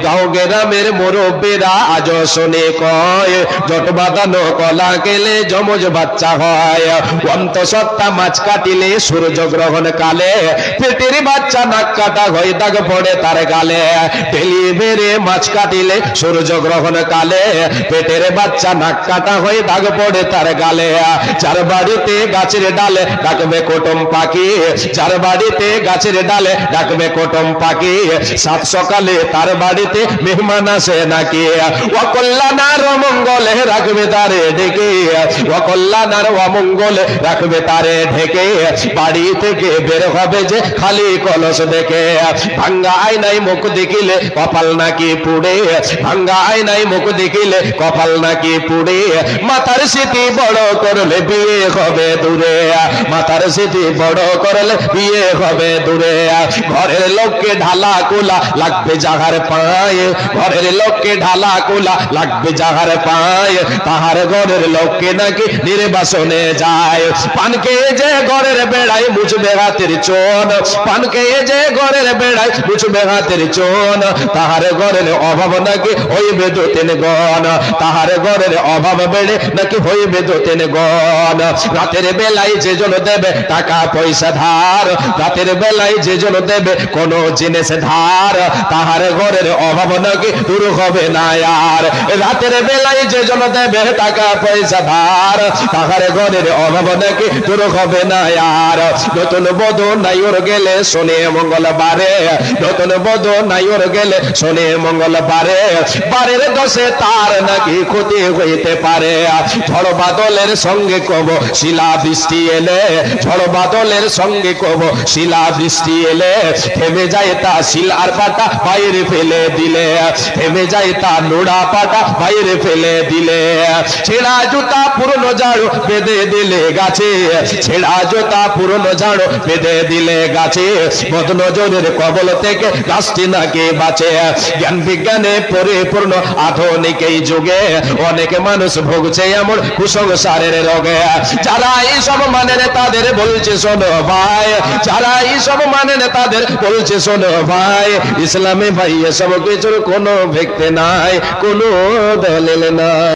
গাঁও গ্রামের মুরব্বীরা আজও শুনে কয়, জট বাঁধানো কলা গেলে যমজ বাচ্চা হয়। অন্তঃসত্ত্বা মাছ কাটিলে সূর্য গ্রহণ কালে, পেটের বাচ্চা নাক কাটা হয় দাগ পড়ে তার গালে। ডেলিভারি মাছ কাটিলে সূর্য গ্রহণ কালে, পেটের বাচ্চা নাক কাটা হয় দাগ পড়ে তার গালে। যার বাড়িতে গাছের ডালে ডাকবে কুটুম পাখি, যার বাড়িতে গাছের ডালে ডাকবে কুটুম পাখি, সাত সকালে তার বাড়িতে মেহমান আসে নাকি। অকল্যাণার অমঙ্গলে রাখবে তারে ঢেকে, অকল্যাণার অমঙ্গলে রাখবে তারে ঢেকে। বাড়ি থেকে বের হবে যে খালি কলস দেখে, ভাঙ্গা আয়নায় মুখ দেখিলে কপাল নাকি পুড়ে, ভাঙ্গা আয়নায় মুখ দেখিলে কপাল নাকি পুড়ে। মাথার স্মৃতি বড় করলে বিয়ে হবে দূরে, মাথার স্মৃতি বড় করলে বিয়ে হবে দূরে। ঘরের লোককে ঢালা কোলা লাগবে যাহার পায়ে, ঘরের লোককে ঢালা কোলা লাগবে যাহার পায়ে, তাহার ঘরের লোককে নাকি নির্বাসনে যায়। পান খেয়ে যে ঘরের বেড়ায় মুছবে হাতের চোন, পান খেয়ে যে ঘরের বেড়ায় মুছবে হাতের চোন, তাহার ঘরের অভাব নাকি হইবে দু তিন গণ, তাহার ঘরের অভাব বেড়ে নাকি হইবে দু তিন গণ। রাতের বেলায় যে জন দেবে টাকা পয়সা ধার, রাতের বেলায় যে জন দেবে কোন জিনিস ধার, তাহার ঘরের অভাব নাকি দূর হবে না আর। রাতের বেলায় যে জন দেবে টাকা পয়সা ধার, তাহার ঘরের অভাব নাকি দূর হবে না আর। নতুন বধূ নাইর গেলে শোনে মঙ্গলবারে, নতুন বধূ নাইর গেলে শোনে মঙ্গলবারে, বারের দশে তার নাকি ক্ষতি হইতে পারে। ঝড় বাদলের সঙ্গে কব শিলা বৃষ্টি এলে, ঝড় বাদলের সঙ্গে কব শিলা বৃষ্টি এলে, থেমে যায় তা শিলার পাটা বাইরে ফেলে দিলে, থেমে যায় তা নোড়া পাটা বাইরে ফেলে দিলে। ছেঁড়া জুতা পুরনো ঝাড়ু বেঁধে দিলে গাছে, ছেঁড়া জুতা পুরনো ঝাড়ু বেঁধে দিলে গাছে, বদ নজরের কবল থেকে গাছটি নাকি বাঁচে। জ্ঞান বিজ্ঞানে পরিপূর্ণ আধুনিক এই যুগে অনেক মানুষ ভুগছে এমন কুসংস্কারের রোগে। যারা এইসব মানেন তাদের বলছে শোনো ভাই, যারা এইসব মানেন তাদের বলছে শোনো ভাই, ইসলামে ভাই এসব কিছুর কোনো ভিত্তি নাই, কোনো দলিল নাই।